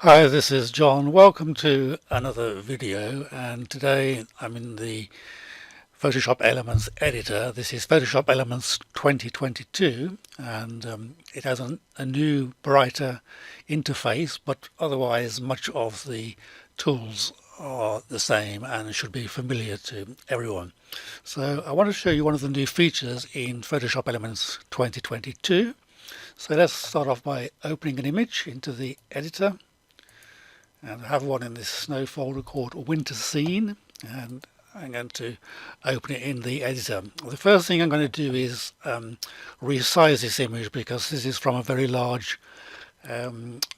Hi, this is John. Welcome to another video, and today I'm in the Photoshop Elements editor. This is Photoshop Elements 2022, and it has a new, brighter interface, but otherwise much of the tools are the same and should be familiar to everyone. So I want to show you one of the new features in Photoshop Elements 2022. So let's start off by opening an image into the editor. And I have one in this snow folder called Winter Scene, and I'm going to open it in the editor. The first thing I'm going to do is resize this image because this is from a very large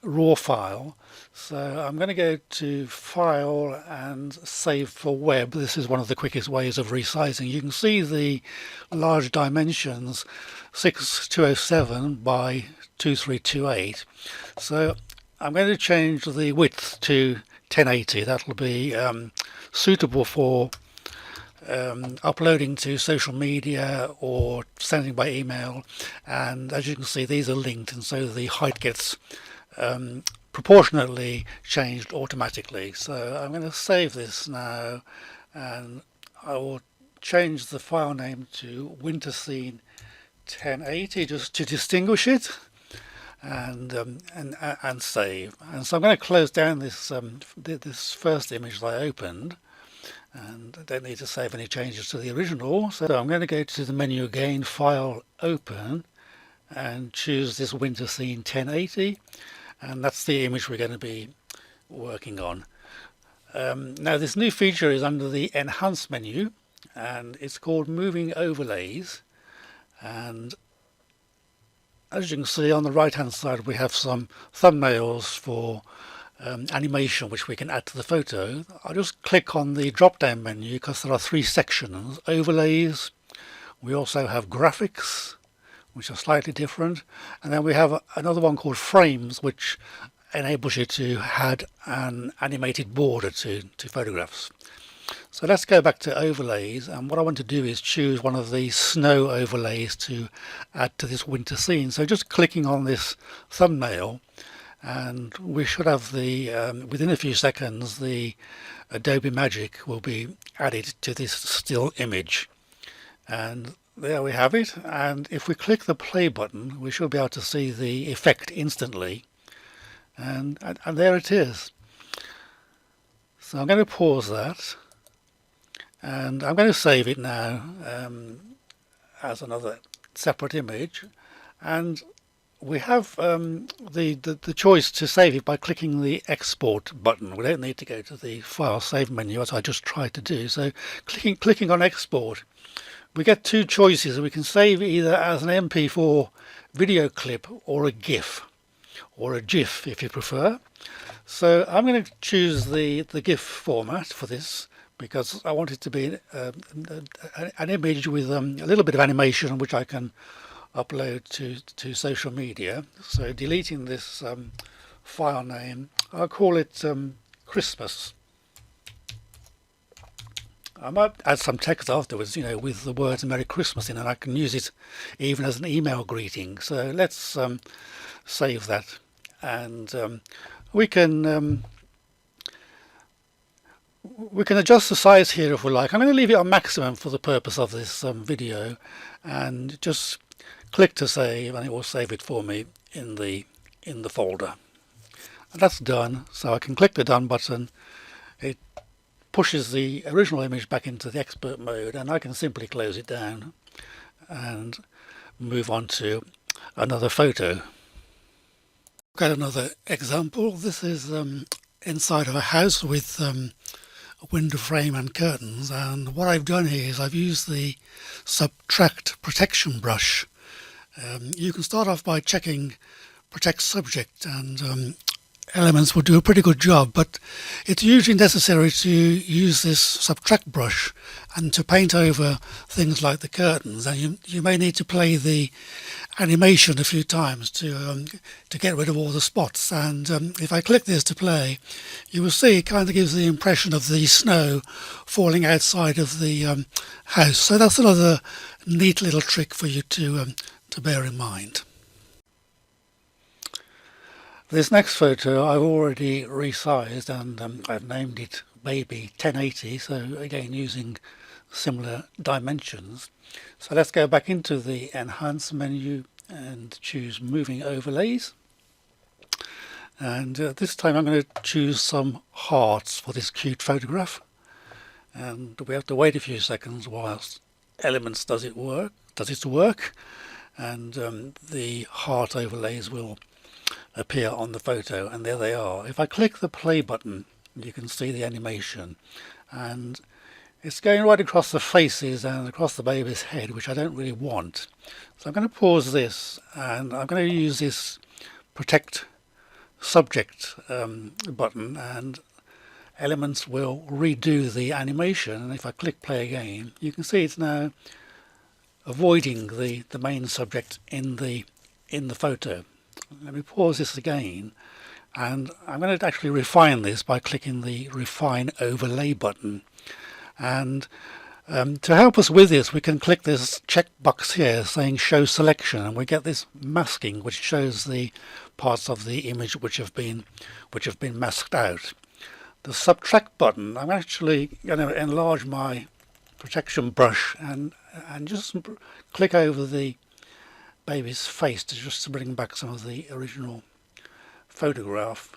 raw file. So I'm going to go to File and Save for Web. This is one of the quickest ways of resizing. You can see the large dimensions, 6207 by 2328. So I'm going to change the width to 1080. That'll be suitable for uploading to social media or sending by email, and as you can see these are linked, and so the height gets proportionately changed automatically. So I'm going to save this now, and I will change the file name to Winter Scene 1080 just to distinguish it, and save. And so I'm going to close down this this first image that I opened, and I don't need to save any changes to the original. So I'm going to go to the menu again, File, Open, and choose this Winter Scene 1080, and that's the image we're going to be working on. Now this new feature is under the Enhance menu, and it's called Moving Overlays. And as you can see on the right hand side we have some thumbnails for animation which we can add to the photo. I'll just click on the drop down menu because there are three sections: overlays, we also have graphics which are slightly different, and then we have another one called frames which enables you to add an animated border to photographs. So let's go back to overlays, and what I want to do is choose one of the snow overlays to add to this winter scene. So just clicking on this thumbnail, and we should have the within a few seconds the Adobe Magic will be added to this still image, and there we have it. And if we click the play button we should be able to see the effect instantly, and there it is. So I'm going to pause that, and I'm going to save it now as another separate image, and we have the choice to save it by clicking the export button. We don't need to go to the file save menu as I just tried to do. So clicking on export, we get two choices. We can save either as an MP4 video clip or a GIF, or a GIF if you prefer. So I'm going to choose the GIF format for this because I want it to be an image with a little bit of animation which I can upload to social media. So deleting this file name, I'll call it Christmas. I might add some text afterwards, you know, with the words Merry Christmas in, and I can use it even as an email greeting. So let's save that, and we can adjust the size here if we like. I'm going to leave it on maximum for the purpose of this video, and just click to save, and it will save it for me in the folder. And that's done. So I can click the done button. It pushes the original image back into the expert mode, and I can simply close it down and move on to another photo. Got another example. This is inside of a house with a window frame and curtains, and what I've done here is I've used the subtract protection brush. You can start off by checking protect subject, and Elements will do a pretty good job, but it's usually necessary to use this subtract brush and to paint over things like the curtains, and you may need to play the animation a few times to get rid of all the spots. And if I click this to play, you will see it kind of gives the impression of the snow falling outside of the house. So that's another neat little trick for you to bear in mind. This next photo I've already resized, and I've named it Baby 1080, so again using similar dimensions. So let's go back into the Enhance menu and choose Moving Overlays. And this time I'm going to choose some hearts for this cute photograph. And we have to wait a few seconds whilst Elements does its work, and the heart overlays will appear on the photo, and there they are. If I click the play button, you can see the animation, and it's going right across the faces and across the baby's head, which I don't really want. So I'm going to pause this, and I'm going to use this protect subject button, and Elements will redo the animation. And if I click play again, you can see it's now avoiding the main subject in the photo. Let me pause this again, and I'm going to actually refine this by clicking the Refine Overlay button. And to help us with this, we can click this checkbox here saying Show Selection, and we get this masking, which shows the parts of the image which have been masked out. The Subtract button, I'm actually going to enlarge my protection brush and just click over the baby's face to bring back some of the original photograph,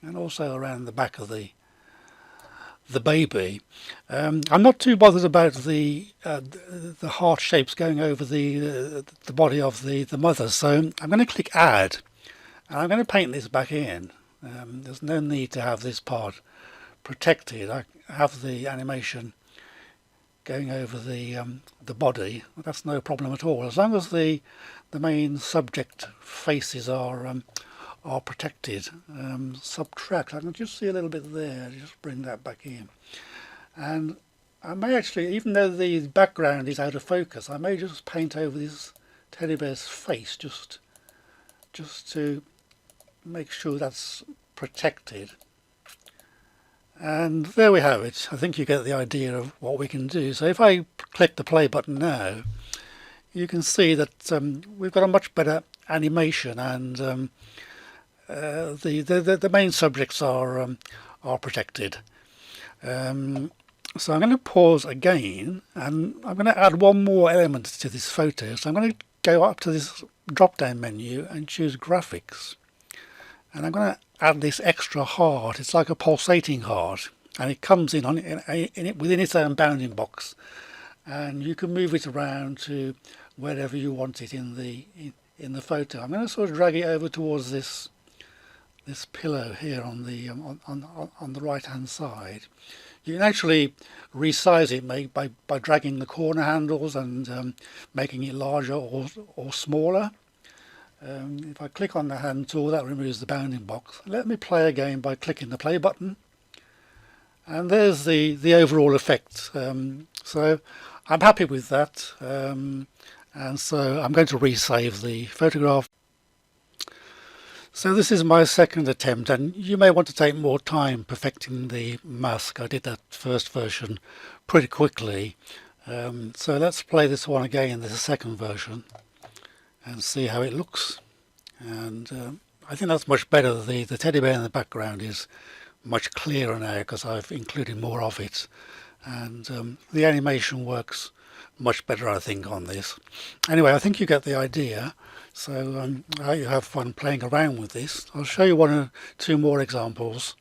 and also around the back of the baby. I'm not too bothered about the heart shapes going over the body of the mother, so I'm going to click Add, and I'm going to paint this back in. There's no need to have this part protected. I have the animation going over the body. That's no problem at all, as long as the main subject faces are protected. Subtract, I can just see a little bit there, just bring that back in. And I may actually, even though the background is out of focus, I may just paint over this teddy bear's face just to make sure that's protected. And there we have it. I think you get the idea of what we can do. So if I click the play button now, you can see that we've got a much better animation, and the main subjects are protected. So I'm going to pause again, and I'm going to add one more element to this photo. So I'm going to go up to this drop-down menu and choose Graphics, and I'm going to add this extra heart. It's like a pulsating heart, and it comes in within its own bounding box, and you can move it around to wherever you want it in the photo. I'm going to sort of drag it over towards this pillow here on the right hand side. You can actually resize it by dragging the corner handles and making it larger or smaller. If I click on the hand tool, that removes the bounding box. Let me play again by clicking the play button, and there's the overall effect. So I'm happy with that, and so I'm going to resave the photograph. So this is my second attempt, and you may want to take more time perfecting the mask. I did that first version pretty quickly. So let's play this one again, the second version, and see how it looks. And I think that's much better. The teddy bear in the background is much clearer now because I've included more of it, and the animation works much better, I think, on this. Anyway, I think you get the idea. So I hope you have fun playing around with this. I'll show you one or two more examples.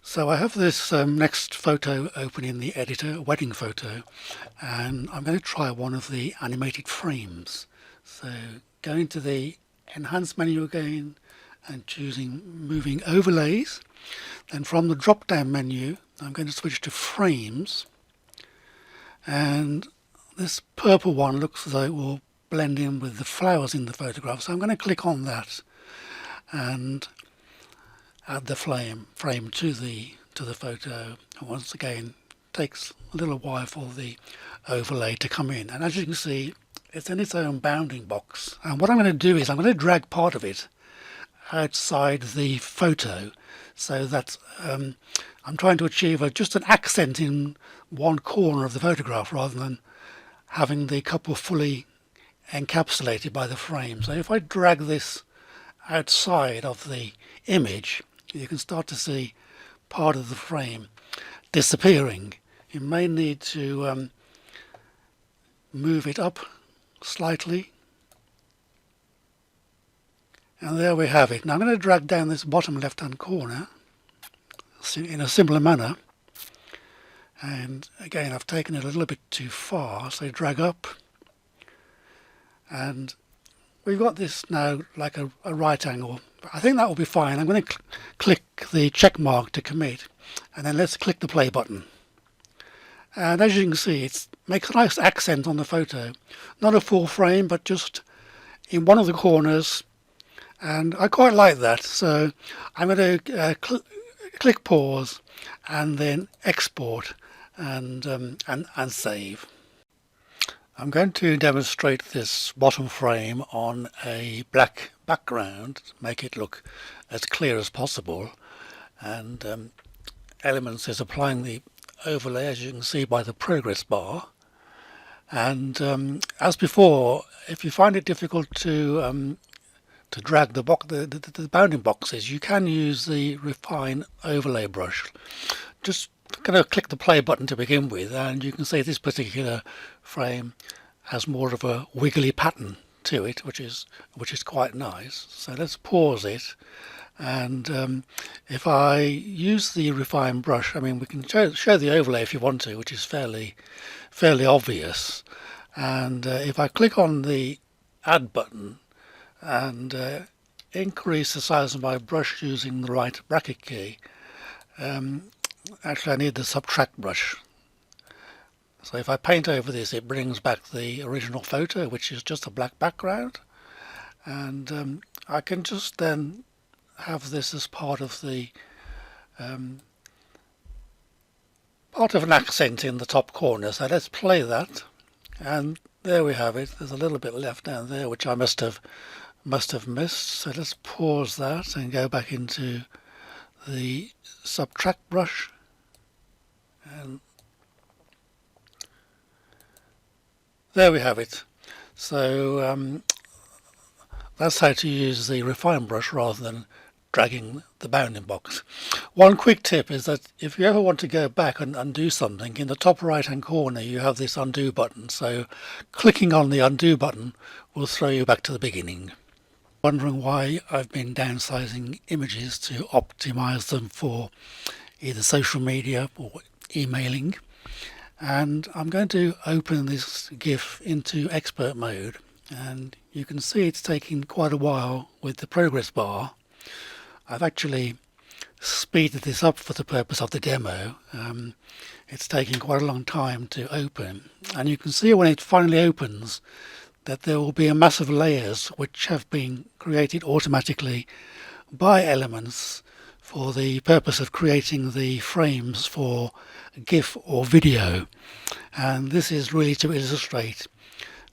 So I have this next photo open in the editor, a wedding photo, and I'm going to try one of the animated frames. So go into the Enhance menu again and choosing Moving Overlays. Then from the drop down menu, I'm going to switch to Frames, and this purple one looks as though it will blend in with the flowers in the photograph. So I'm going to click on that and add the frame to the photo. And once again, it takes a little while for the overlay to come in, and as you can see, it's in its own bounding box. And what I'm going to do is I'm going to drag part of it outside the photo, so that I'm trying to achieve just an accent in one corner of the photograph rather than having the couple fully encapsulated by the frame. So if I drag this outside of the image, you can start to see part of the frame disappearing. You may need to move it up slightly. And there we have it. Now I'm going to drag down this bottom left hand corner in a similar manner. And again, I've taken it a little bit too far, so drag up. And we've got this now like a right angle. I think that will be fine. I'm going to click the check mark to commit, and then let's click the play button. And as you can see, it makes a nice accent on the photo. Not a full frame, but just in one of the corners. And I quite like that. So I'm going to click pause and then export and save. I'm going to demonstrate this bottom frame on a black background, make it look as clear as possible. And Elements is applying the overlay, as you can see by the progress bar. And as before, if you find it difficult to drag the bounding boxes, you can use the refine overlay brush. Just going to click the play button to begin with, and you can see this particular frame has more of a wiggly pattern to it, which is quite nice. So let's pause it, and if I use the refine brush, I mean, we can show the overlay if you want to, which is fairly obvious. And if I click on the add button and increase the size of my brush using the right bracket key, actually I need the subtract brush. So if I paint over this, it brings back the original photo, which is just a black background. And I can just then have this as part of the an accent in the top corner. So let's play that, and there we have it. There's a little bit left down there which I must have missed. So let's pause that and go back into the subtract brush, and there we have it. So that's how to use the refine brush rather than dragging the bounding box. One quick tip is that if you ever want to go back and undo something, in the top right hand corner you have this undo button. So clicking on the undo button will throw you back to the beginning. Wondering why I've been downsizing images to optimize them for either social media or emailing. And I'm going to open this GIF into expert mode, and you can see it's taking quite a while with the progress bar. I've actually speeded this up for the purpose of the demo. It's taking quite a long time to open, and you can see when it finally opens that there will be a mass of layers which have been created automatically by Elements for the purpose of creating the frames for GIF or video. And this is really to illustrate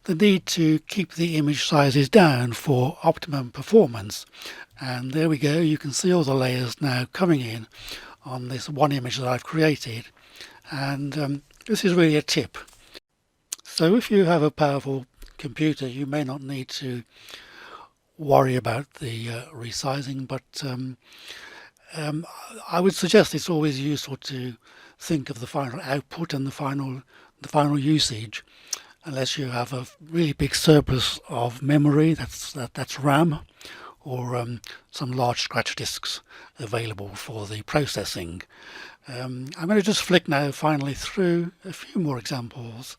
the need to keep the image sizes down for optimum performance. And there we go, you can see all the layers now coming in on this one image that I've created. And this is really a tip. So if you have a powerful computer, you may not need to worry about the resizing, but I would suggest it's always useful to think of the final output and the final usage, unless you have a really big surplus of memory, that's RAM, or some large scratch disks available for the processing. I'm going to just flick now finally through a few more examples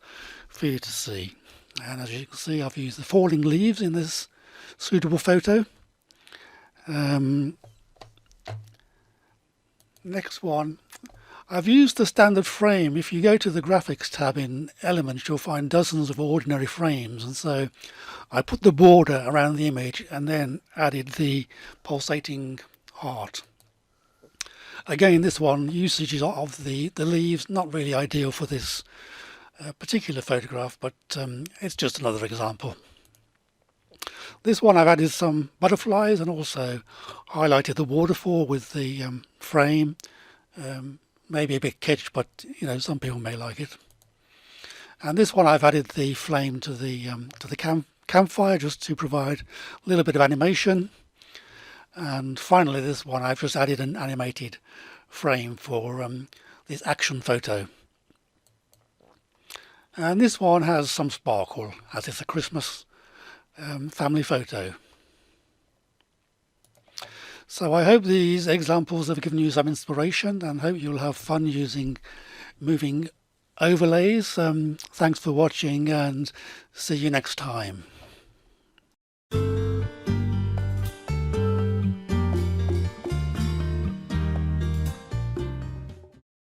for you to see. And as you can see, I've used the falling leaves in this suitable photo. Next one, I've used the standard frame. If you go to the graphics tab in Elements, you'll find dozens of ordinary frames, and so I put the border around the image and then added the pulsating heart. Again, this one, usage of the leaves, not really ideal for this particular photograph, but it's just another example. This one I've added some butterflies and also highlighted the waterfall with the frame. Maybe a bit kitsch, but you know, some people may like it. And this one I've added the flame to the campfire just to provide a little bit of animation. And finally, this one, I've just added an animated frame for this action photo. And this one has some sparkle, as it's a Christmas family photo. So I hope these examples have given you some inspiration, and hope you'll have fun using moving overlays. Thanks for watching, and see you next time.